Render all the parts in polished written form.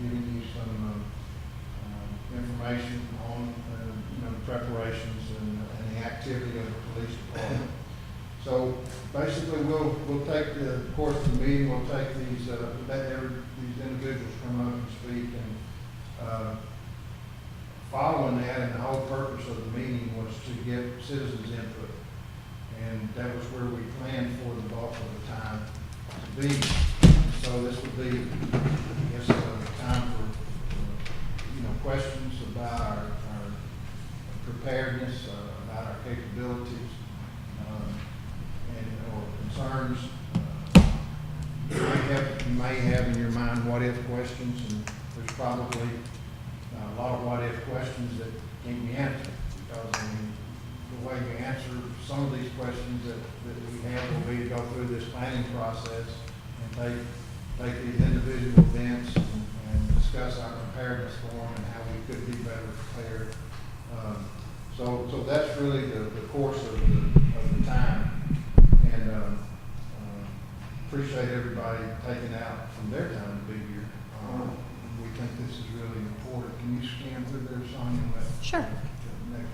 giving you some information on the preparations and the activity of the police department. So basically, we'll take the course of the meeting. We'll take these these individuals come up and speak, and following that, and the whole purpose of the meeting was to get citizens' input, and that was where we planned for the bulk of the time to be. So this would be, I guess, time for questions about our preparedness, about our capabilities, or concerns. You may have in your mind what-if questions, and there's probably a lot of what-if questions that can't be answered, because the way you answer some of these questions that we have will be to go through this planning process and take these individual events and discuss our preparedness for them and how we could be better prepared. So that's really the course of the time, and appreciate everybody taking out from their time to be here. We think this is really important. Can you scan through there, Sonia? Sure. The next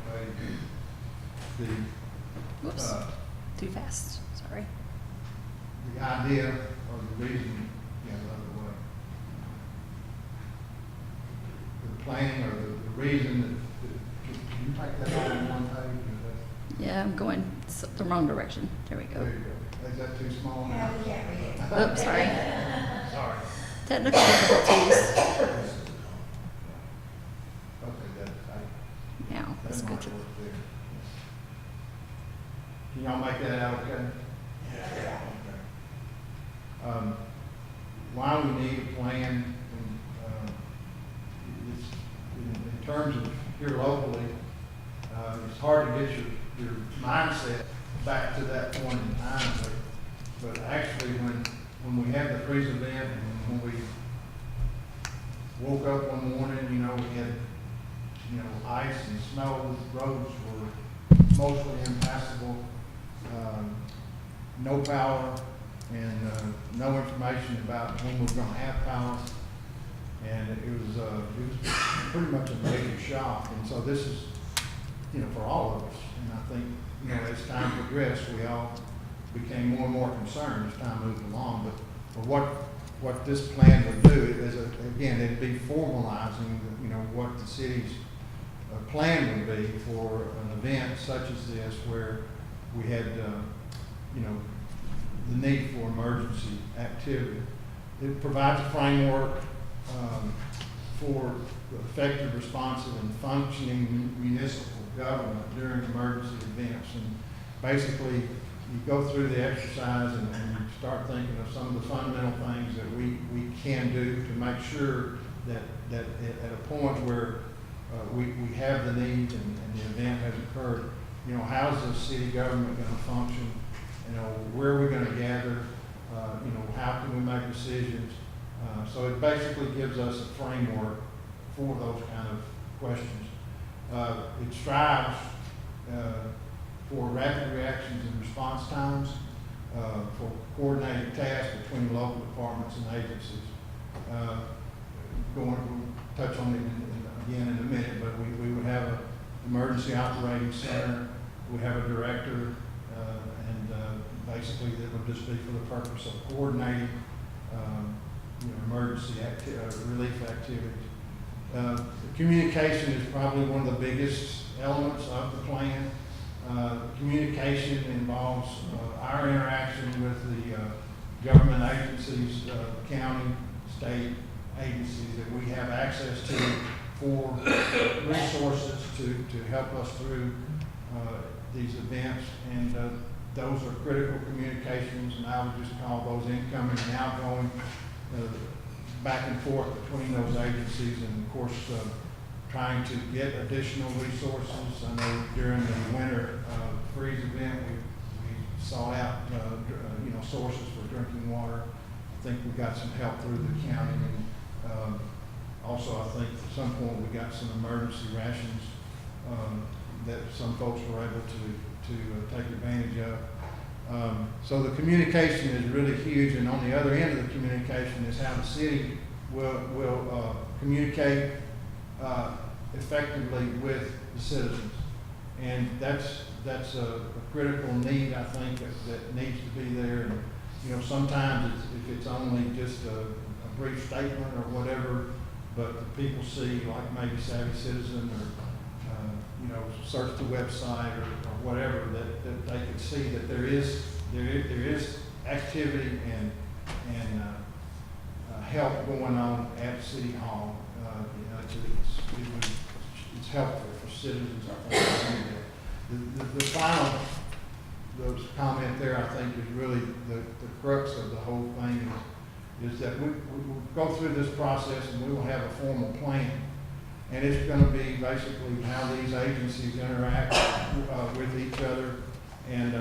page. Whoops. Too fast. Sorry. The idea or the reason, the other way. The planning or the reason that can you take that all in one page? Yeah, I'm going the wrong direction. There we go. There you go. Is that too small now? Yeah, we can't read it. Oops, sorry. Sorry. Technical difficulties. Okay, Now, let's go to. Can y'all make that out okay? Yeah. Okay. Why we need a plan, it's, in terms of here locally, it's hard to get your mindset back to that point in time, but actually when we had the freeze event and when we woke up one morning, we had ice and snow, roads were mostly impassable, no power, and no information about when we were going to have power, and it was pretty much a major shock. And so this is, for all of us, and I think, as time progressed, we all became more and more concerned as time moved along. But what this plan would do is, again, it'd be formalizing, what the city's plan would be for an event such as this, where we had, the need for emergency activity. It provides a framework for effective, responsive, and functioning municipal government during emergency events. And basically, you go through the exercise and you start thinking of some of the fundamental things that we can do to make sure that at a point where we have the need and the event has occurred, how is the city government going to function? Where are we going to gather? How can we make decisions? So it basically gives us a framework for those kind of questions. It strives for rapid reactions and response times, for coordinated tasks between local departments and agencies. We'll touch on it again in a minute, but we would have an emergency operating center. We have a director, and basically that would just be for the purpose of coordinating emergency relief activities. The communication is probably one of the biggest elements of the plan. Communication involves our interaction with the government agencies, county, state agencies that we have access to for resources to help us through these events. And those are critical communications, and I would just call those incoming and outgoing, back and forth between those agencies, and of course trying to get additional resources. I know during the winter freeze event we sought out sources for drinking water. I think we got some help through the county, and also I think at some point we got some emergency rations that some folks were able to take advantage of. So the communication is really huge, and on the other end of the communication is how the city will communicate effectively with the citizens. And that's a critical need, I think, that needs to be there. And, you know, sometimes if it's only just a brief statement or whatever, but the people see, like maybe Savvy Citizen or, you know, search the website or whatever, that they can see that there is activity and help going on at City Hall. You know, it's helpful for citizens, I think. The final comment there, I think, is really the crux of the whole thing is that we will go through this process and we will have a formal plan. And it's going to be basically how these agencies interact with each other. And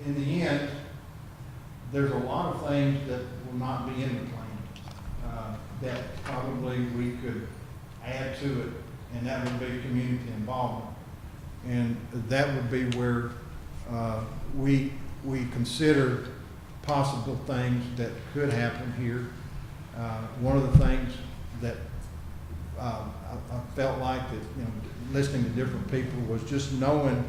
in the end, there's a lot of things that will not be in the plan that probably we could add to it, and that would be community involvement. And that would be where we consider possible things that could happen here. One of the things that I felt like that, you know, listening to different people was just knowing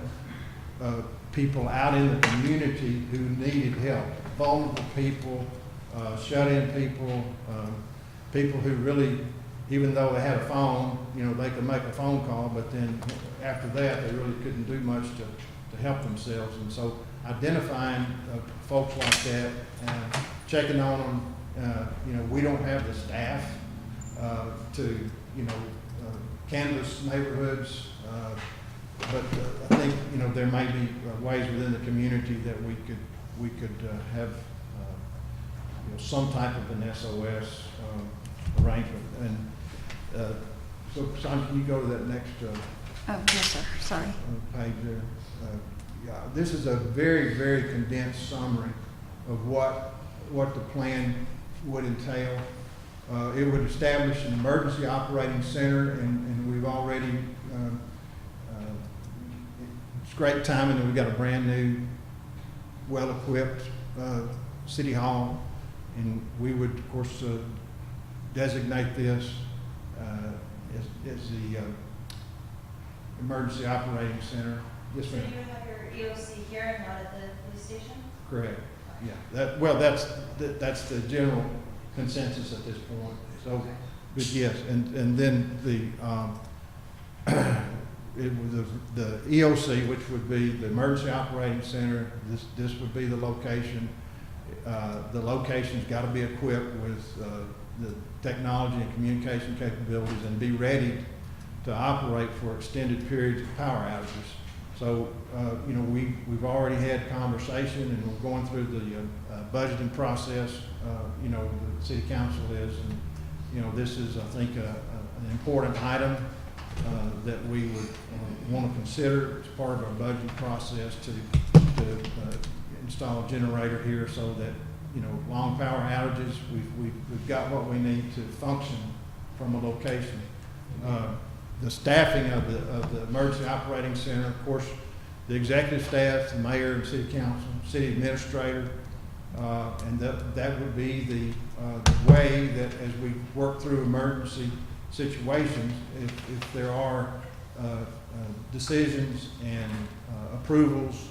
people out in the community who needed help, vulnerable people, shut-in people, people who really, even though they had a phone, you know, they could make a phone call, but then after that, they really couldn't do much to help themselves. And so identifying folks like that and checking on them, you know, we don't have the staff to, you know, canvass neighborhoods, but I think, you know, there may be ways within the community that we could have you know, some type of an SOS arrangement. And so, Simon, can you go to that next Oh, yes, sir. Sorry. page there? Yeah, this is a very, very condensed summary of what the plan would entail. It would establish an emergency operating center, and we've already, it's great timing that we've got a brand new, well-equipped City Hall, and we would, of course, designate this as the emergency operating center. Yes, So ma'am. you would have your EOC here and not at the police station? Correct. Yeah. That's the general consensus at this point. So, but yes, and then it was the EOC, which would be the emergency operating center. This would be the location. The location's got to be equipped with the technology and communication capabilities and be ready to operate for extended periods of power outages. So, you know, we've already had conversation, and we're going through the budgeting process. You know, the city council is, and you know, this is, I think, an important item that we would want to consider as part of our budget process to install a generator here, so that, you know, long power outages, we've got what we need to function from a location. The staffing of the emergency operating center, of course, the executive staff, the mayor and city council, city administrator, and that would be the way that as we work through emergency situations, if there are decisions and approvals,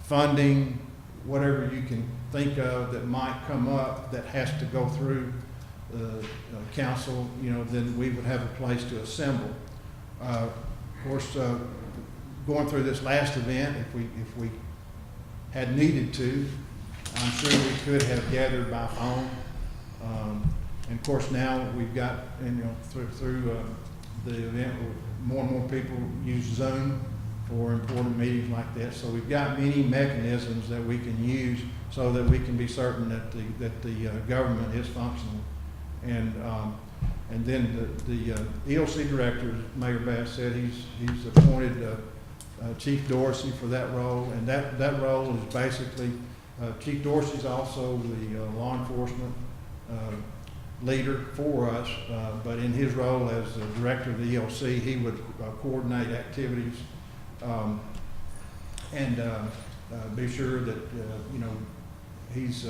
funding, whatever you can think of that might come up that has to go through council, you know, then we would have a place to assemble. Of course, going through this last event, if we had needed to, I'm sure we could have gathered by phone. And of course, now we've got, and, you know, through the event, more and more people use Zoom for important meetings like that. So we've got many mechanisms that we can use so that we can be certain that the government is functional. And then the EOC director, Mayor Bass said, he's appointed Chief Dorsey for that role, and that role is basically Chief Dorsey's also the law enforcement leader for us, but in his role as the director of the EOC, he would coordinate activities and be sure that you know, he's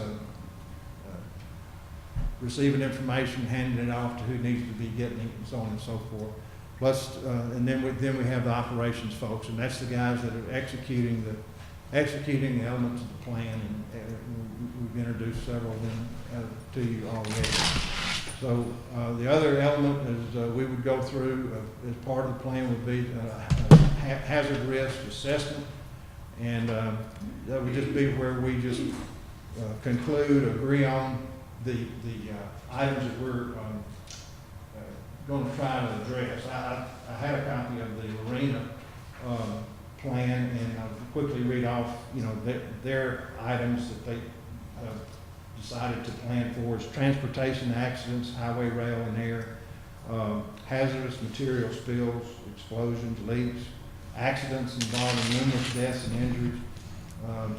receiving information, handing it off to who needs to be getting it, and so on and so forth. Plus, and then we have the operations folks, and that's the guys that are executing the elements of the plan, and we've introduced several of them to you already. So the other element is we would go through, as part of the plan would be hazard risk assessment, and that would just be where we just conclude, agree on the items that we're going to try to address. I had a copy of the arena plan, and I'll quickly read off, their items that they decided to plan for is transportation accidents, highway, rail, and air, hazardous material spills, explosions, leaks, accidents involving numerous deaths and injuries,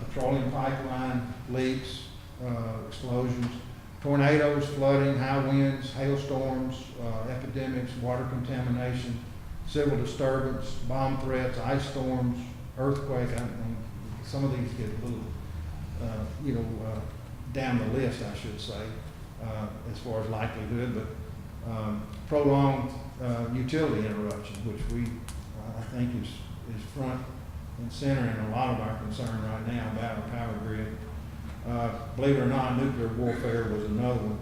petroleum pipeline leaks, explosions, tornadoes, flooding, high winds, hailstorms, epidemics, water contamination, civil disturbance, bomb threats, ice storms, earthquake. Some of these get a little, down the list, I should say, as far as likelihood, but prolonged utility interruption, which I think is front and center in a lot of our concern right now about our power grid. Believe it or not, nuclear warfare was another one,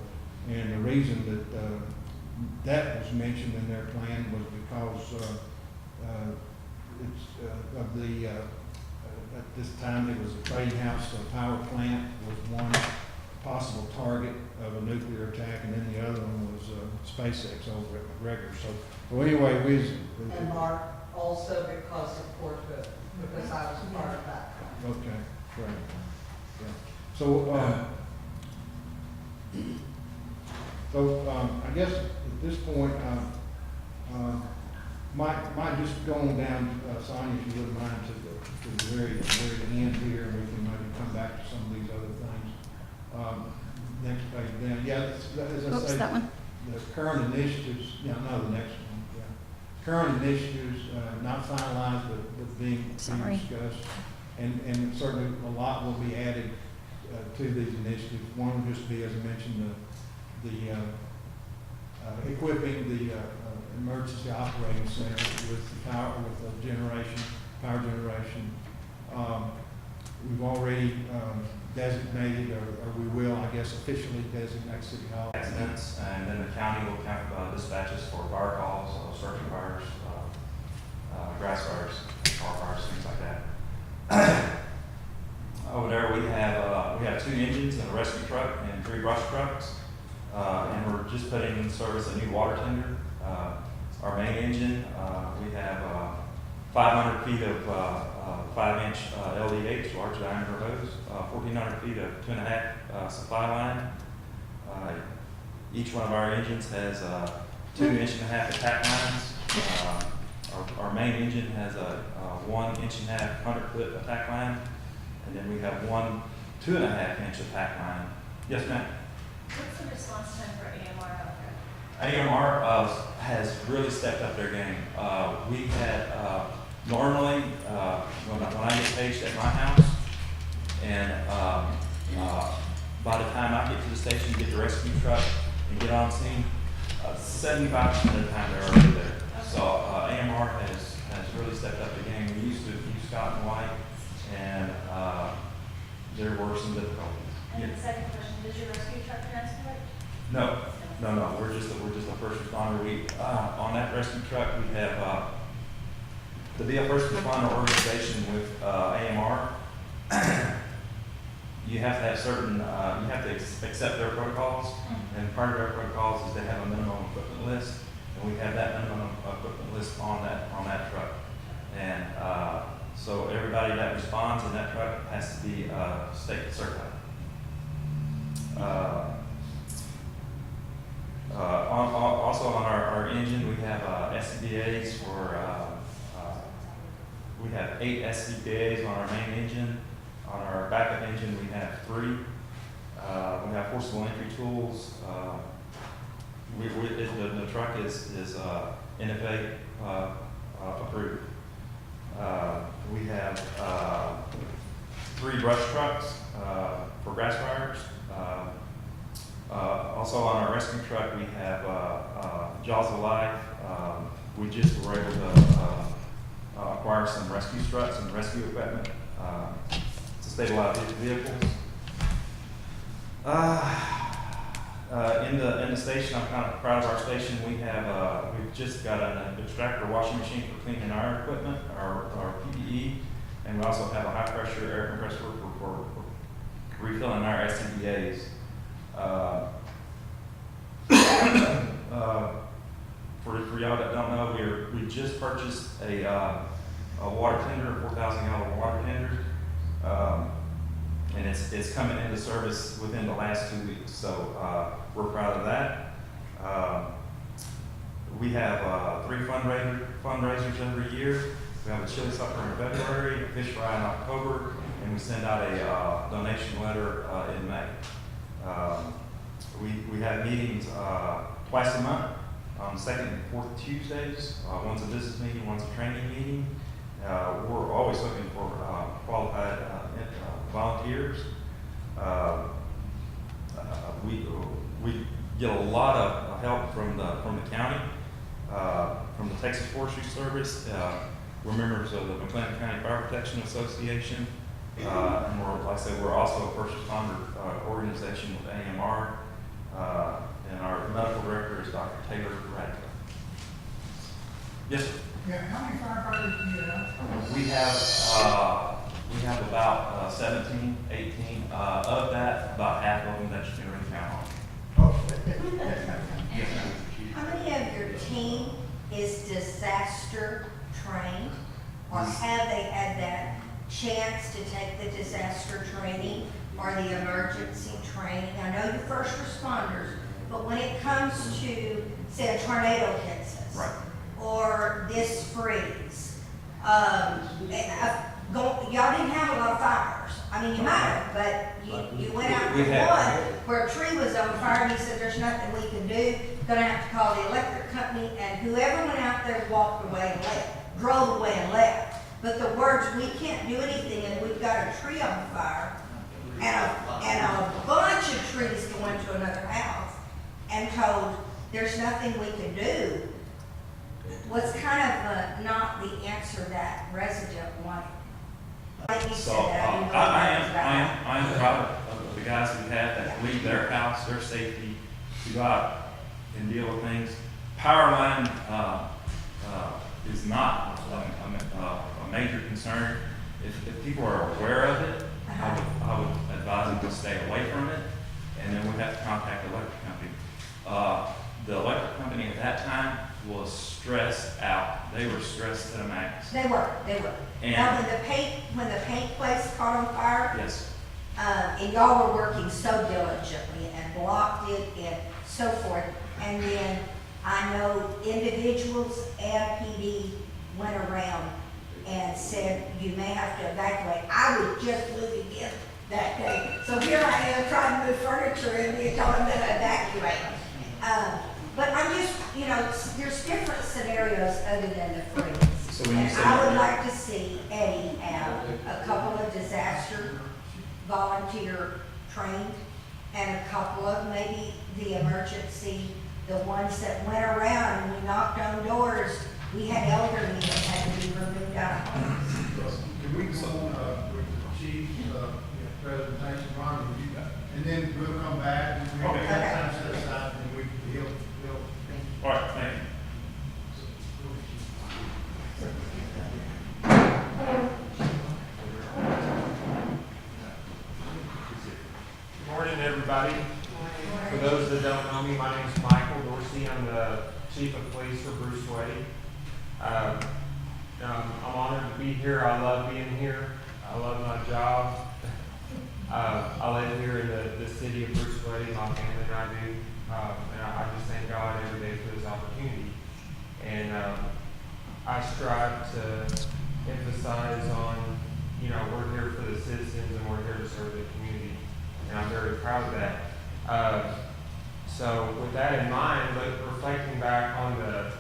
and the reason that that was mentioned in their plan was because at this time it was a trading house power plant was one possible target of a nuclear attack, and then the other one was SpaceX over at McGregor. So anyway, And Mark, also because of Fort Hood, because I was part of that. Okay, great. Yeah. So, I guess at this point, might just going down, Sonia, if you wouldn't mind, to the very end here, and we can maybe come back to some of these other things. Next page down. Yeah, as I Oops, say, that one. the current initiatives, the next one, yeah. Current initiatives, not finalized, but being Sorry. discussed. And certainly a lot will be added to these initiatives. One will just be, as I mentioned, equipping the emergency operating center with power generation. We've already designated, or we will, I guess, officially designate City Hall. Accidents, and then the county will count dispatches for fire calls, structure fires, grass fires, car fires, things like that. Over there we have 2 engines and a rescue truck and 3 brush trucks, and we're just putting in service a new water tender. Our main engine, we have 500 feet of 5-inch LDH, large diameter hose, 1,400 feet of 2.5 supply line. Each one of our engines has 2.5 inch attack lines. Our main engine has a 1.5 inch 100-foot attack line, and then we have 1 2.5 inch attack line. Yes, ma'am. What's the response time for AMR out there? AMR has really stepped up their game. We had normally when I get paged at my house, and by the time I get to the station, get the rescue truck and get on scene, 75% of the time they're already there. So AMR has really stepped up the game. We used to use Scott and White, and there were some difficulties. And the second question, does your rescue truck transport? No. We're just a first responder. We on that rescue truck we have to be a first responder organization with AMR. You have to have certain. You have to accept their protocols, and part of their protocols is they have a minimum equipment list, and we have that minimum equipment list on that truck, and so everybody that responds in that truck has to be state certified. Also on our engine, we have SCBAs for, we have 8 SCBAs on our main engine. On our backup engine, we have 3. We have forcible entry tools. The truck is NFA approved. We have 3 brush trucks for grass fires. Also on our rescue truck, we have Jaws of Life. We just were able to acquire some rescue struts and rescue equipment to stabilize vehicles. In the station, I'm kind of proud of our station. We've just got an extractor washing machine for cleaning our equipment, our PPE, and we also have a high pressure air compressor for refilling our SCBA's. For y'all that don't know, we just purchased a water tender, 4,000 gallon water tender, and it's coming into service within the last 2 weeks. So we're proud of that. We have 3 fundraisers every year. We have a chili supper in February, a fish fry in October, and we send out a donation letter in May. We have meetings twice a month, on second and fourth Tuesdays. One's a business meeting, one's a training meeting. We're always looking for qualified volunteers. We get a lot of help from the county, from the Texas Forestry Service. We're members of the McLennan County Fire Protection Association, and like I said, we're also a first responder organization with AMR, and our medical director is Dr. Taylor Radcliffe. Yes, sir. Yeah, how many firefighters do you have? We have about 17, 18. Of that, about half of them that you can really count on. Yes, ma'am. How many of your team is disaster trained? Or have they had that chance to take the disaster training or the emergency training? I know you're first responders, but when it comes to, say, a tornado hits us. Right. Or this freeze, y'all didn't have a lot of fires. I mean, you might have, but you went out to one where a tree was on fire and you said, there's nothing we can do. Gonna have to call the electric company, and whoever went out there walked away and left, drove away and left. But the words, we can't do anything and we've got a tree on fire and a bunch of trees going to another house and told there's nothing we can do, was kind of not the answer that resident wanted. Like you So said, I didn't know I am proud of the guys we have that leave their house, their safety, to go out and deal with things. Power line is not a major concern. If people are aware of it, I would advise them to stay away from it, and then we have to contact the electric company. The electric company at that time was stressed out. They were stressed to the max. They were. And- Now, when the paint place caught on fire, Yes. and y'all were working so diligently and blocked it and so forth, and then I know individuals and PD went around and said, you may have to evacuate. I was just moving in that day. So here I am trying to move furniture in, and telling them to evacuate. But I'm just, there's different scenarios other than the freeze. So when you And say- I would like to see Eddie have a couple of disaster volunteer trained and a couple of maybe the emergency, the ones that went around and we knocked on doors. We had elderly that had to be removed out of homes. Can we go on with the chief's presentation, Ron, and then we'll come back, and we'll Okay. have time set aside, and he'll. All right, thank you. Good morning, everybody. For those that don't know me, my name is Michael Dorsey. I'm the Chief of Police for Bruceville-Eddy. I'm honored to be here. I love being here. I love my job. I live here in the city of Bruceville-Eddy. My family and I do. And I just thank God every day for this opportunity. And I strive to emphasize on, we're here for the citizens and we're here to serve the community. And I'm very proud of that. So with that in mind, reflecting back on the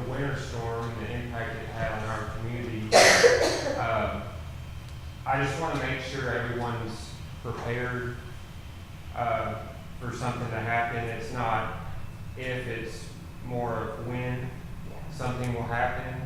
winter storm and the impact it had on our community, I just want to make sure everyone's prepared. for something to happen. It's not if, it's more of when something will happen.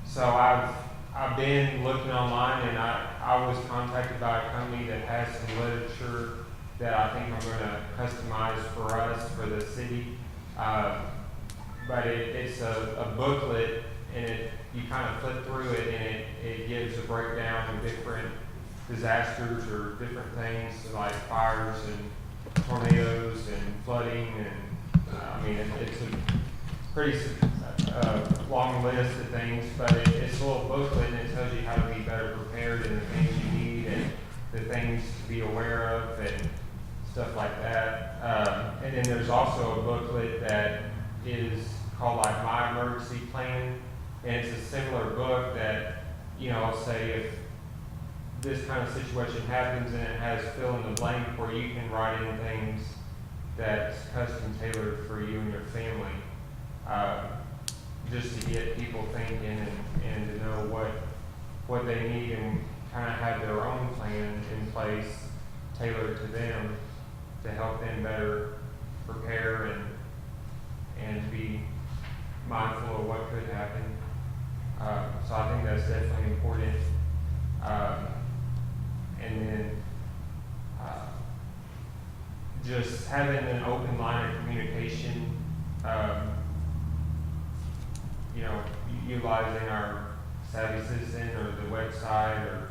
So I've been looking online, and I was contacted by a company that has some literature that I think I'm gonna customize for us, for the city. But it's a booklet, and you kind of flip through it, and it gives a breakdown of different disasters or different things like fires and tornadoes and flooding, and I mean it's a pretty long list of things, but it's a little booklet, and it tells you how to be better prepared and the things you need and the things to be aware of and stuff like that. And then there's also a booklet that is called like My Emergency Plan, and it's a similar book that, you know, say if this kind of situation happens, and it has fill in the blank where you can write in things that's custom tailored for you and your family, just to get people thinking and to know what they need and kind of have their own plan in place tailored to them to help them better prepare and be mindful of what could happen. So I think that's definitely important. And then just having an open line of communication, you know, utilizing our Savvy Citizen or the website, or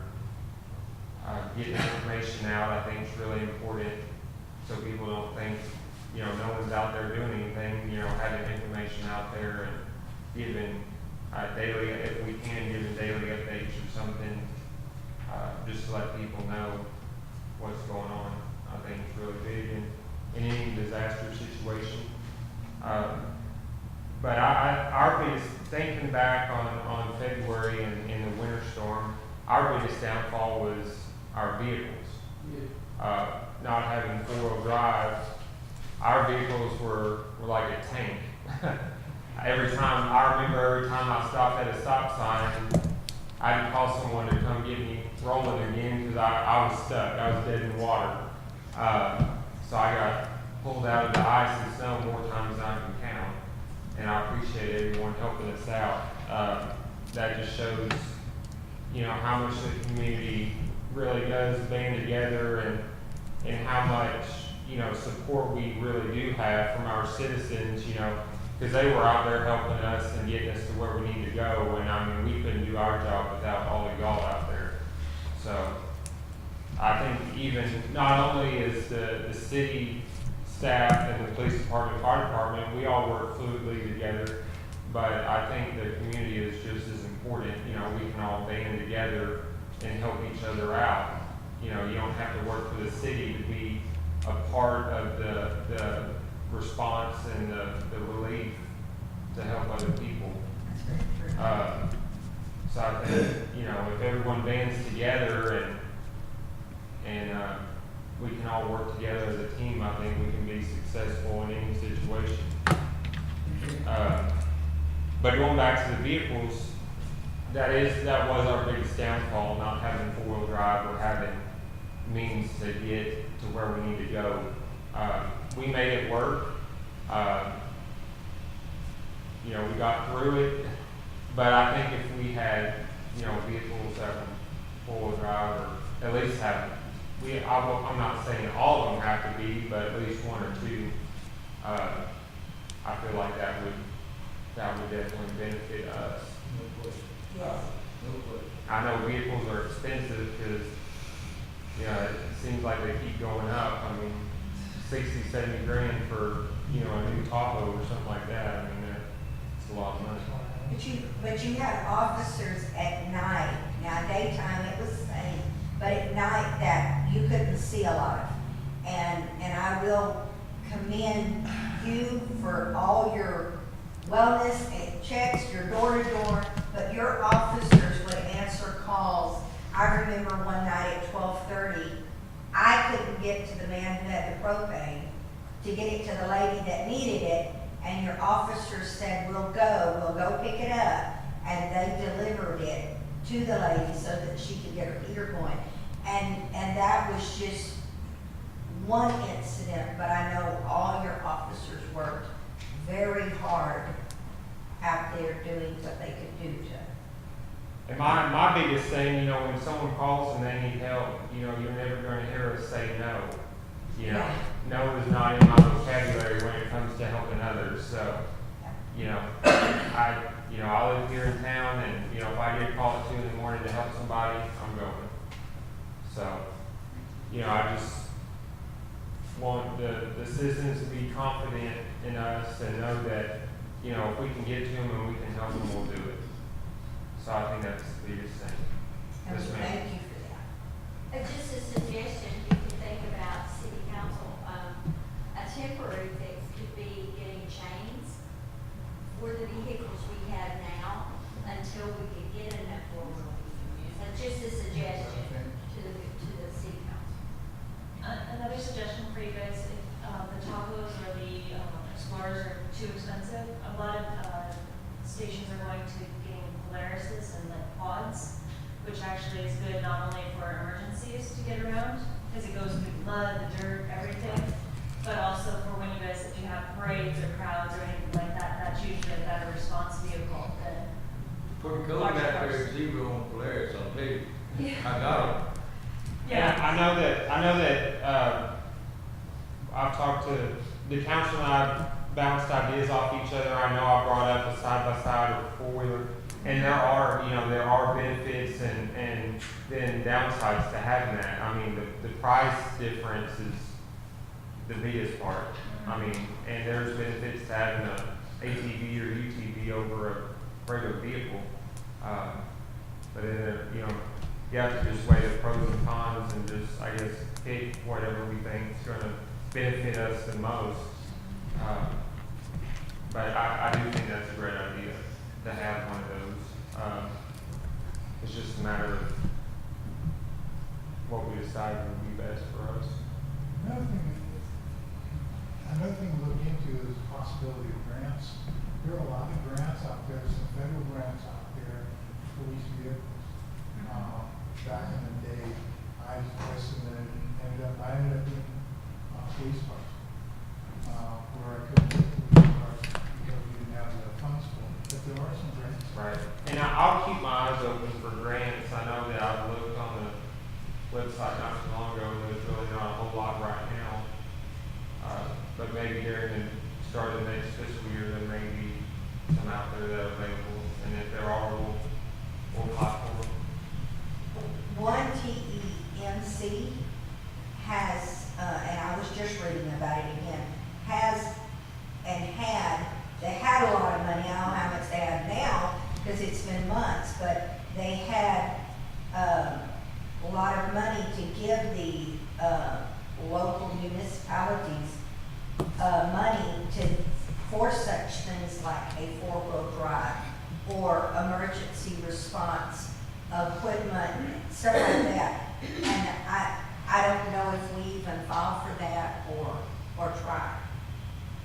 getting information out, I think is really important, so people don't think, you know, no one's out there doing anything. You know, having information out there and giving daily, if we can, giving daily updates or something, just to let people know what's going on, I think is really big in any disaster situation. But our biggest, thinking back on February and in the winter storm, our biggest downfall was our vehicles. Not having four-wheel drive, our vehicles were like a tank. I remember every time I stopped at a stop sign, I'd call someone to come get me rolling again, because I was stuck. I was dead in water. So I got pulled out of the ice and snow more times than I can count. And I appreciate everyone helping us out. That just shows, you know, how much the community really does band together, and how much, you know, support we really do have from our citizens, you know, because they were out there helping us and getting us to where we need to go. And I mean, we couldn't do our job without all of y'all out there. So I think even, not only is the city staff and the police department, fire department, we all work fluidly together, but I think the community is just as important. You know, we can all band together and help each other out. You know, you don't have to work for the city to be a part of the response and the relief to help other people. So I think, you know, if everyone bands together and we can all work together as a team, I think we can be successful in any situation. But going back to the vehicles, that was our biggest downfall, not having four-wheel drive or having means to get to where we need to go. We made it work. You know, we got through it, but I think if we had, you know, vehicles that were four-wheel drive, or at least have, I'm not saying all of them have to be, but at least one or two, I feel like that would definitely benefit us. I know vehicles are expensive because, you know, it seems like they keep going up. I mean, 60, 70 grand for, you know, a new Tahoe or something like that. I mean, it's a lot of money. But you have officers at night. Now, daytime it was the same, but at night that you couldn't see a lot of. And I will commend you for all your wellness and checks, your door-to-door, but your officers would answer calls. I remember one night at 12:30, I couldn't get to the man who had the propane to get it to the lady that needed it, and your officers said, we'll go pick it up, and they delivered it to the lady so that she could get her heater going. And that was just one incident, but I know all your officers worked very hard out there doing what they could do to. And my biggest thing, you know, when someone calls and they need help, you know, you're never gonna hear us say no. You know, no is not in my vocabulary when it comes to helping others, so, you know, I live here in town, and, you know, if I get a call at 2 in the morning to help somebody, I'm going. So, you know, I just want the citizens to be confident in us and know that, you know, if we can get to them and we can help them, we'll do it. So I think that's the biggest thing. And Yes, ma'am. thank you for that. Just a suggestion, you can think about city council, a temporary fix could be getting chains for the vehicles we have now until we could get enough four-wheel. That's just a suggestion to the city council. Another suggestion for you guys, if the Tahoes or the Explorers are too expensive, a lot of stations are going to getting Polarises and like quads, which actually is good not only for emergencies to get around, because it goes through the mud, the dirt, everything, but also for when you guys, if you have parades or crowds or anything like that, that's usually a better response vehicle than. Put a code back there, zero on Polaris, I'll tell you. I got it. Yeah, I know that, I've talked to the council and I bounced ideas off each other. I know I brought up a side-by-side or four-wheeler. And there are benefits and then downsides to having that. I mean, the price difference is the biggest part. I mean, and there's benefits to having a ATV or UTV over a regular vehicle. But then, you know, you have to just weigh the pros and cons and just, I guess, pick whatever we think is going to benefit us the most. But I do think that's a great idea to have one of those. It's just a matter of what we decide would be best for us. Another thing to look into is the possibility of grants. There are a lot of grants out there, some federal grants out there for police vehicles. Back in the day, I ended up in a police car, where I couldn't get police cars because we didn't have the funds for it. But there are some grants. Right. And I'll keep my eyes open for grants. I know that I've looked on the website not too long ago, and there's really not a whole lot right now. But maybe during the start of the next fiscal year, there may be some out there that are available. And if there are, we'll apply for them. One TEMC has, and I was just reading about it again, they had a lot of money. I don't know how much they have now because it's been months, but they had a lot of money to give the local municipalities money for such things like a four-wheel drive or emergency response equipment, stuff like that. And I don't know if we even filed for that or tried.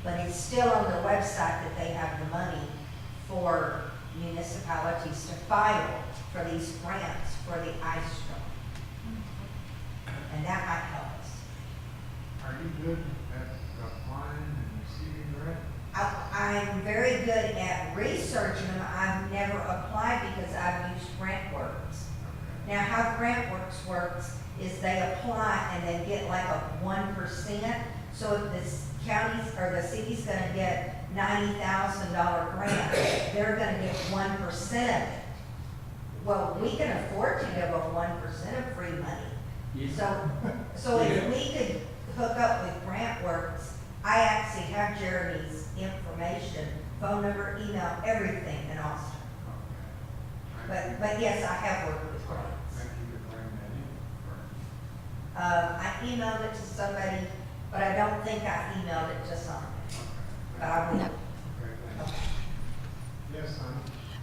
But it's still on their website that they have the money for municipalities to file for these grants for the ice storm. And that might help us. Are you good at applying and receiving grants? I'm very good at researching them. I've never applied because I've used GrantWorks. Now, how GrantWorks works is they apply and they get like a 1%. So if the counties or the city's going to get $90,000 grant, they're going to get 1% of it. Well, we can afford to give a 1% of free money. Yeah. So if we could hook up with GrantWorks, I actually have Jeremy's information, phone number, email, everything in Austin. Okay. But yes, I have worked with grants. Maybe you could bring that in. I emailed it to somebody, but I don't think I emailed it to somebody. But I will. No. Okay, thank you. Yes,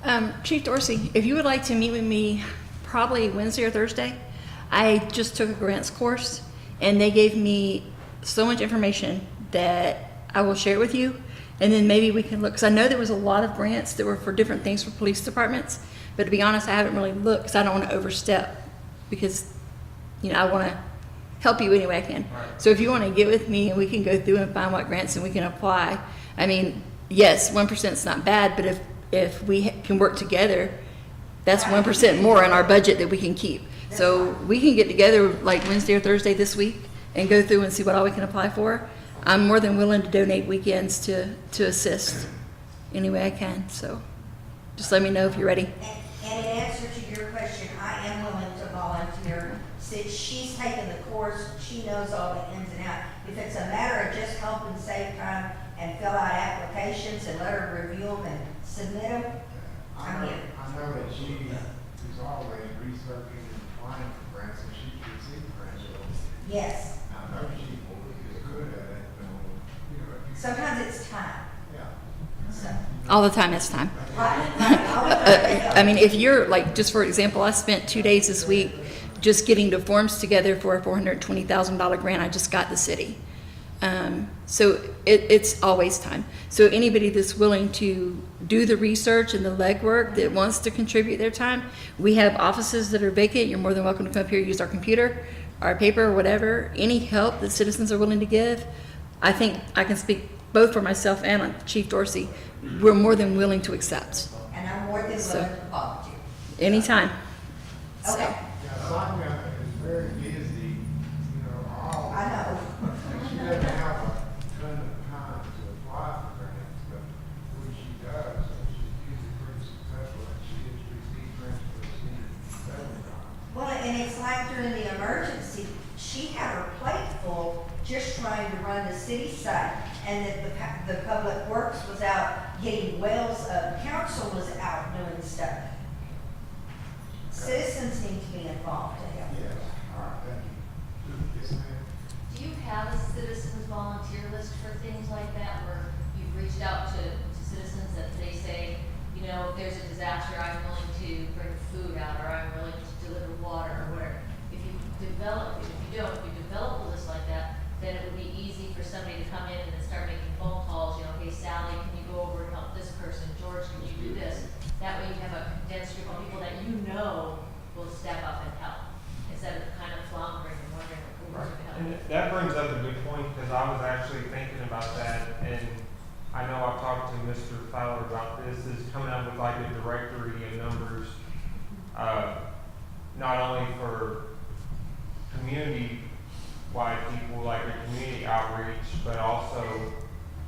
honey. Chief Dorsey, if you would like to meet with me probably Wednesday or Thursday, I just took a grants course and they gave me so much information that I will share with you. And then maybe we can look, because I know there was a lot of grants that were for different things for police departments. But to be honest, I haven't really looked because I don't want to overstep because, you know, I want to help you any way I can. Right. So if you want to get with me and we can go through and find what grants and we can apply. I mean, yes, 1% is not bad, but if we can work together, that's 1% more in our budget that we can keep. So we can get together like Wednesday or Thursday this week and go through and see what all we can apply for. I'm more than willing to donate weekends to assist any way I can. So just let me know if you're ready. And in answer to your question, I am willing to volunteer. Since she's taken the course, she knows all the ins and outs. If it's a matter of just helping save time and fill out applications and let her review them and submit them, I'm here. I know that she is always researching and applying for grants, and she received grants. Yes. I know she is good at it, you know. Sometimes it's time. Yeah. So. All the time, it's time. I mean, if you're like, just for example, I spent 2 days this week just getting the forms together for a $420,000 grant I just got the city. So it's always time. So anybody that's willing to do the research and the legwork that wants to contribute their time, we have offices that are vacant. You're more than welcome to come up here, use our computer, our paper, whatever. Any help that citizens are willing to give, I think I can speak both for myself and Chief Dorsey. We're more than willing to accept. And I'm more than willing to volunteer. Anytime. Okay. Yeah, Sonia is very busy, you know, all. I know. And she doesn't have a ton of time to apply for grants, but when she does, she's usually pretty successful, and she has received grants for the city several times. Well, and it's like during the emergency, she had her plate full just trying to run the city side, and that the public works was out getting wells up, council was out doing stuff. Citizens need to be involved to help. Yes, all right, thank you. Yes, ma'am. Do you have a citizens volunteer list for things like that, where you've reached out to citizens that they say, you know, if there's a disaster, I'm willing to bring food out, or I'm willing to deliver water, or whatever. If you develop a list like that, then it would be easy for somebody to come in and then start making phone calls, you know, hey Sally, can you go over and help this person? George, can you do this? That way you have a condensed group of people that you know will step up and help, instead of kind of floundering and wondering who's going to help. And that brings up a good point, because I was actually thinking about that, and I know I've talked to Mr. Fowler about this, is coming up with like a directory of numbers, not only for community-wide people, like a community outreach, but also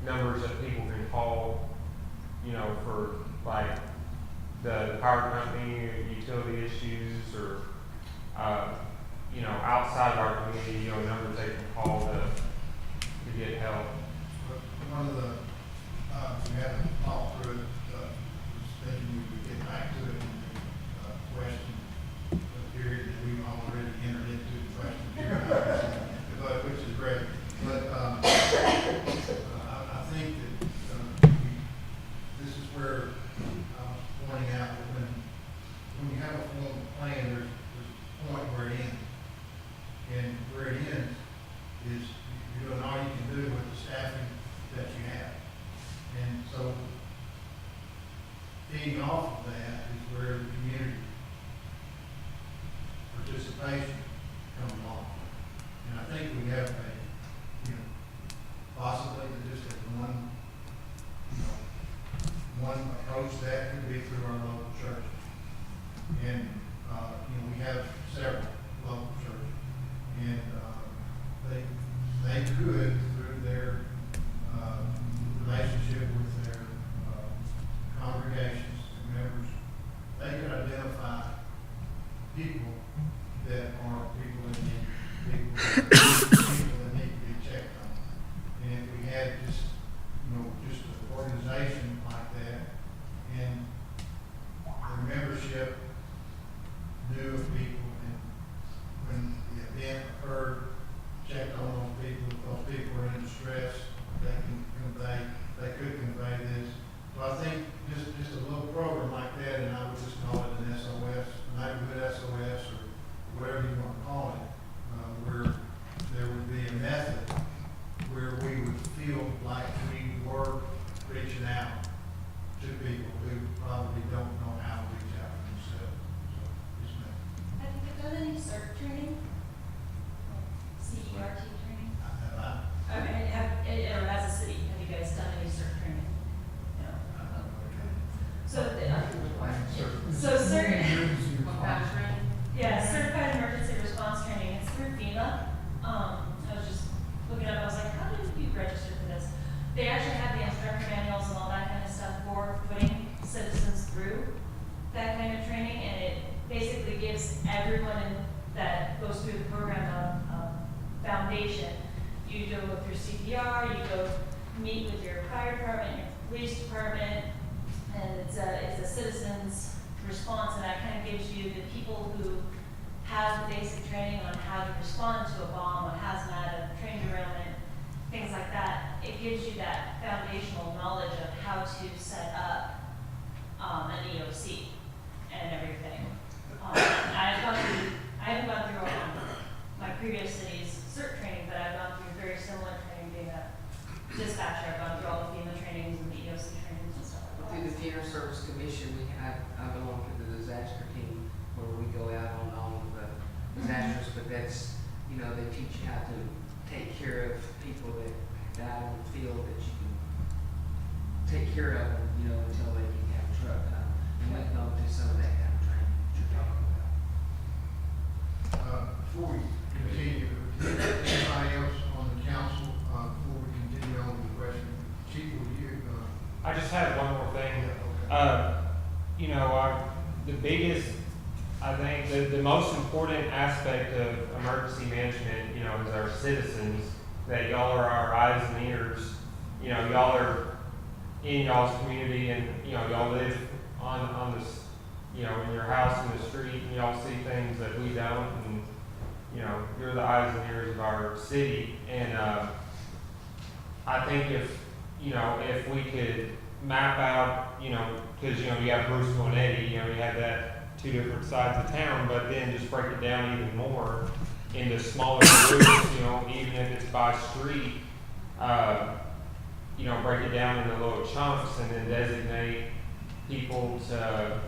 numbers that people can call, you know, for like the power company, or utility issues, or, you know, outside of our community, you know, numbers they can call to get help. One of the, we haven't talked through it, was thinking we would get back to it in the question period that we've already entered into the question period, but, which is great. But I think that this is where I was pointing out that when you have a full plan, there's a point where it ends. And where it ends is you're doing all you can do with the staffing that you have. And so feeding off of that is where the community participation comes along. And I think we have a, you know, possibly just one, you know, one approach to that could be through our local churches. And, you know, we have several local churches. And they could, through their relationship with their congregations and members, they could identify people that are people in need, people that need to be checked on. And if we had just, you know, just an organization like that, and the membership knew of people, and when the event occurred, checked on those people, if those people are in distress, they could convey this. So I think just a little program like that, and I would just call it an SOS, a neighborhood SOS, or whatever you want to call it, where there would be a method where we would feel like we were reaching out to people who probably don't know how to reach out themselves. So, yes, ma'am. Have you done any CERT training? through that kind of training, and it basically gives everyone that goes through the program a foundation. You go through CPR, you go meet with your fire department, your police department, and it's a citizen's response, and that kind of gives you the people who have the basic training on how to respond to a bomb, a hazmat, a train derailment, things like that. It gives you that foundational knowledge of how to set up an EOC and everything. I haven't gone through my previous city's CERT training, but I've gone through very similar training being a dispatcher. I've gone through all the FEMA trainings and the EOC trainings and stuff like that. Through the Funeral Service Commission, I belong to the disaster team where we go out on all of the disasters, but that's, they teach you how to take care of people that died on the field, that you can take care of them, until they can have a truck. And we go through some of that kind of training that you're talking about. Before we continue, anybody else on the council, before we continue on with the question, Chief, will you, I just had one more thing. The biggest, I think, the most important aspect of emergency management, is our citizens, that y'all are our eyes and ears. Y'all are in y'all's community, and, y'all live on this, in your house in the street, and y'all see things that we don't, and, you're the eyes and ears of our city. And I think if we could map out, because, you have Bruceville-Eddy, you have that two different sides of town, but then just break it down even more into smaller groups, even if it's by street, break it down into little chunks and then designate people to,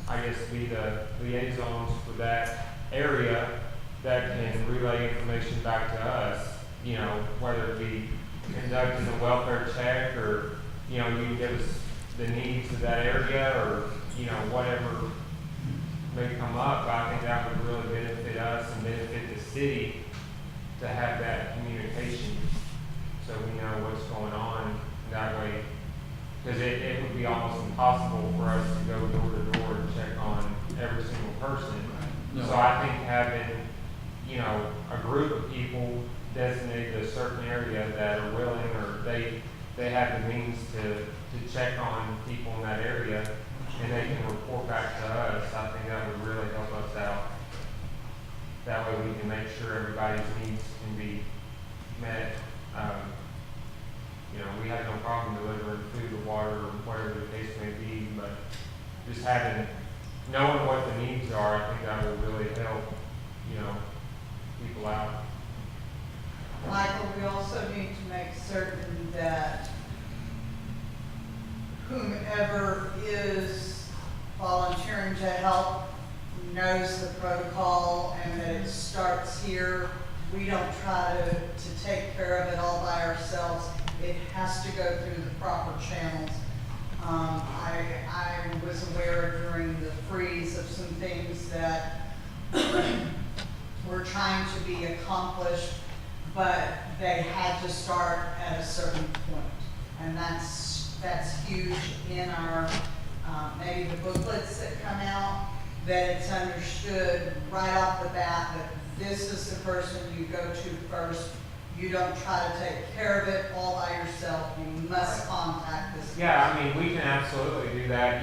I guess, be the liaisons for that area that can relay information back to us, whether it be conducting a welfare check, or, you can give us the needs of that area, or, whatever may come up. I think that would really benefit us and benefit the city to have that communication, so we know what's going on that way. Because it would be almost impossible for us to go door to door and check on every single person. No. So I think having, a group of people designated a certain area that are willing, or they have the means to check on people in that area, and they can report back to us, I think that would really help us out. That way we can make sure everybody's needs can be met. We have no problem delivering food or water or whatever the case may be, but just knowing what the needs are, I think that will really help, people out. Michael, we also need to make certain that whomever is volunteering to help knows the protocol, and that it starts here. We don't try to take care of it all by ourselves. It has to go through the proper channels. I was aware during the freeze of some things that were trying to be accomplished, but they had to start at a certain point. And that's huge in our, maybe the booklets that come out, that it's understood right off the bat that this is the person you go to first. You don't try to take care of it all by yourself. You must contact this person. Yeah, we can absolutely do that.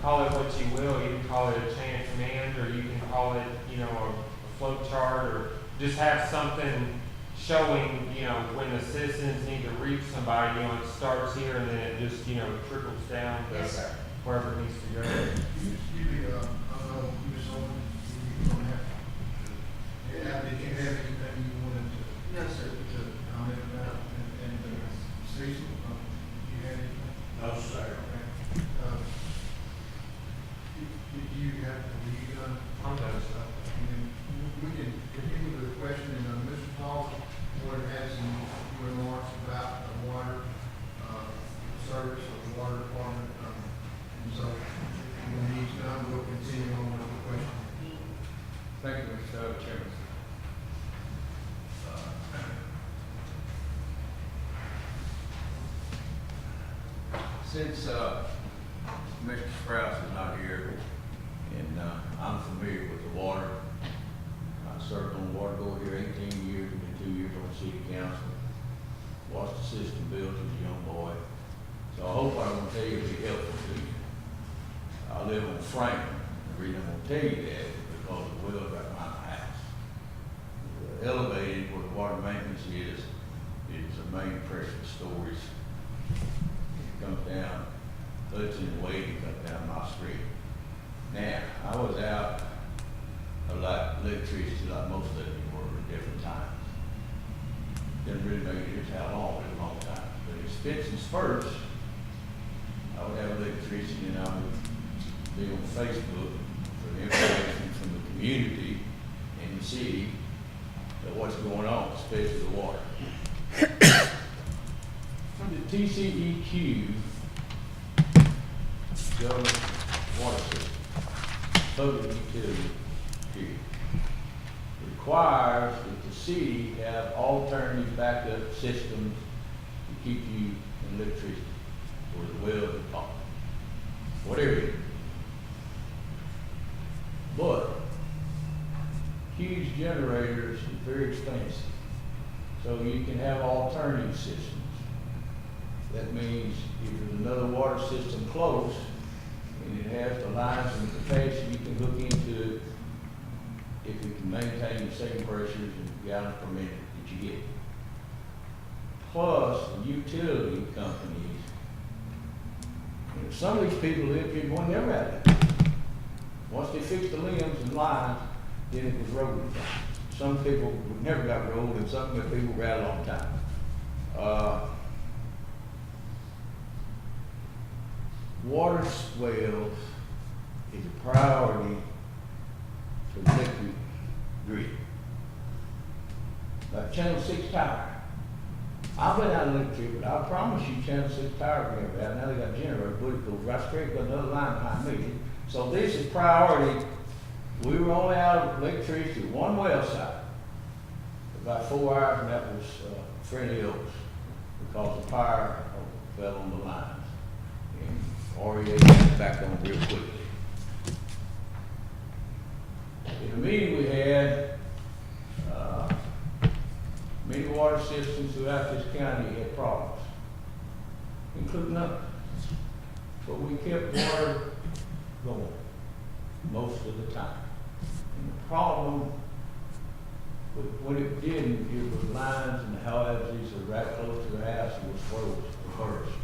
Call it what you will. You can call it a chain of command, or you can call it, a flow chart, or just have something showing, when the citizens need to reach somebody, it starts here and then it just, trickles down to Yes, sir. wherever it needs to go. Excuse me, I don't know, Ms. Owen, you don't have, did you have anything you wanted to? No, sir. To comment about, and Cecil, you had anything? No, sir. Okay. Did you have, were you done? I'm done, so. And then we can continue with the question, and Mr. Paul, wanted to have some remarks about the water, service of the water department, and so when he's done, we'll continue on with the question. Thank you, Mr. Chairman. Since Mr. Sprouse is not here, and, I'm familiar with the water. I served on the water board here 18 years, and 2 years on city council. Watched the system built as a young boy. So I hope what I'm gonna tell you will be helpful to you. I live on Franklin. The reason I'm gonna tell you that is because the well right behind my house. The elevated where the water maintenance is a main pressure storage. It comes down, Hudson Way, it comes down my street. Now, I was out a lot, electricity like most of you were at different times. Didn't really make it how long, but a long time. But in fits and spurts, I would have electricity and I would be on Facebook for the information from the community and the city of what's going on, especially the water. The TCEQ, government water system, public utility, period, requires that the city have alternative backup systems to keep you in electricity or the well of the pump, whatever it is. But huge generators are very expensive, so you can have alternative systems. That means if there's another water system close and it has the lines and the capacity you can hook into it, if you can maintain the same pressures and gallons per minute that you get. Plus, the utility companies, you know, some of these people live here going never had it. Once they fixed the limbs and lines, then it was rolled. Some people never got rolled, and some people got a long time. Water wells is a priority for the electric grid. Like Channel 6 Tower. I've been out of electric, but I promise you Channel 6 Tower can have now they got generators, but it goes right straight, got another line behind me. So this is priority. We were only out of electricity one well site for about 4 hours, and that was Friendly Oaks, because the fire fell on the lines. And REA got back on real quickly. In the meeting we had, many water systems throughout this county had problems, including us. But we kept water going most of the time. And the problem, when it didn't, it was lines and houses that were right close to the house and was froze or burst.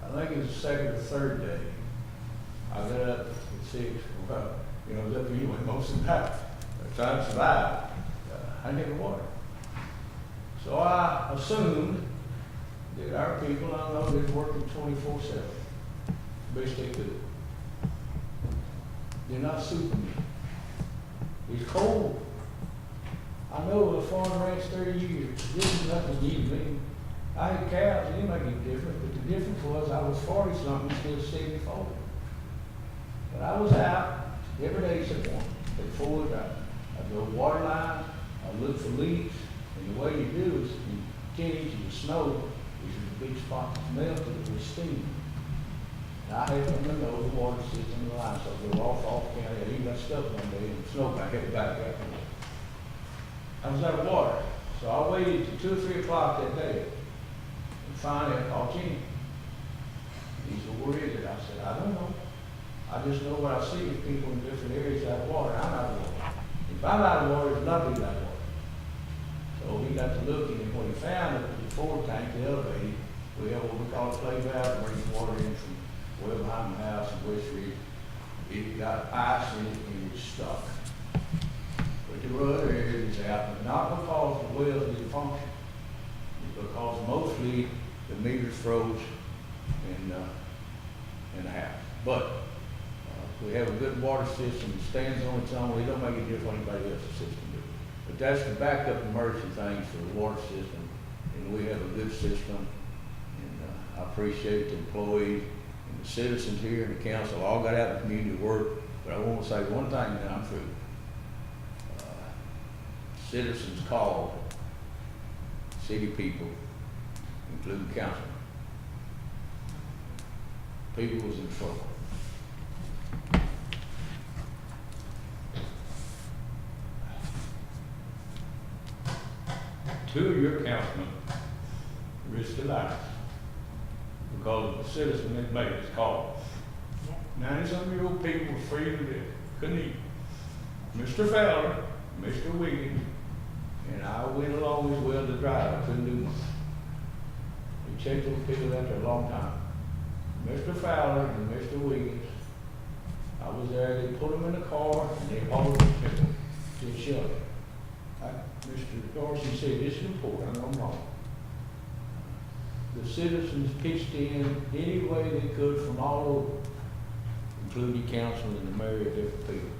I think it was the second or third day. I got up at 6, well, you know, I was up anyway most of the night, trying to survive. I needed water. So I assumed that our people, I know, they're working 24/7, best they could. They're not Superman. It's cold. I know a farm ranch 30 years. This is nothing new to me. I had cows, it didn't make any difference, but the difference was I was 40-something, still 74. But I was out every day except one, at 4 drive. I go water lines, I look for leaks, and the way you do is you 10 inches of snow, which is a big spot that's melted with steam. And I had them to know the water system in the line, so I go off county. I even got stuck one day in the snowbank, I had to back up. I was out of water, so I waited till 2 or 3 o'clock that day. And finally I called Jimmy. He said, where is it? I said, I don't know. I just know what I see is people in different areas out of water. I'm out of water. If I'm out of water, there's nothing out of water. So he got to looking, and what he found was the forward tank, the elevated, we have what we call a clay valve, brings water in from well behind the house in West Ridge. It got ice in it and it's stuck. But there were other areas out, but not because the wells didn't function. It's because mostly the meters froze in the house. But we have a good water system that stands on its own. It don't make a difference what anybody else's system do. But that's the backup emergency things for the water system. And we have a good system. And I appreciate the employees and the citizens here and the council all got out in the community to work. But I want to say one thing and then I'm through. Citizens called city people, including councilmen, people was in trouble. Two of your councilmen risked their lives because the citizen had made this call. 90-some-year-old people were free to live, couldn't eat. Mr. Fowler, Mr. Wiggins, and I went along as well to drive, I couldn't do much. We checked those people out there a long time. Mr. Fowler and Mr. Wiggins, I was there, they put them in the car and they hauled them to the shelter. Mr. Dorsey said, this is important, I'm wrong. The citizens pitched in any way they could from all over, including council and the mayor of different people.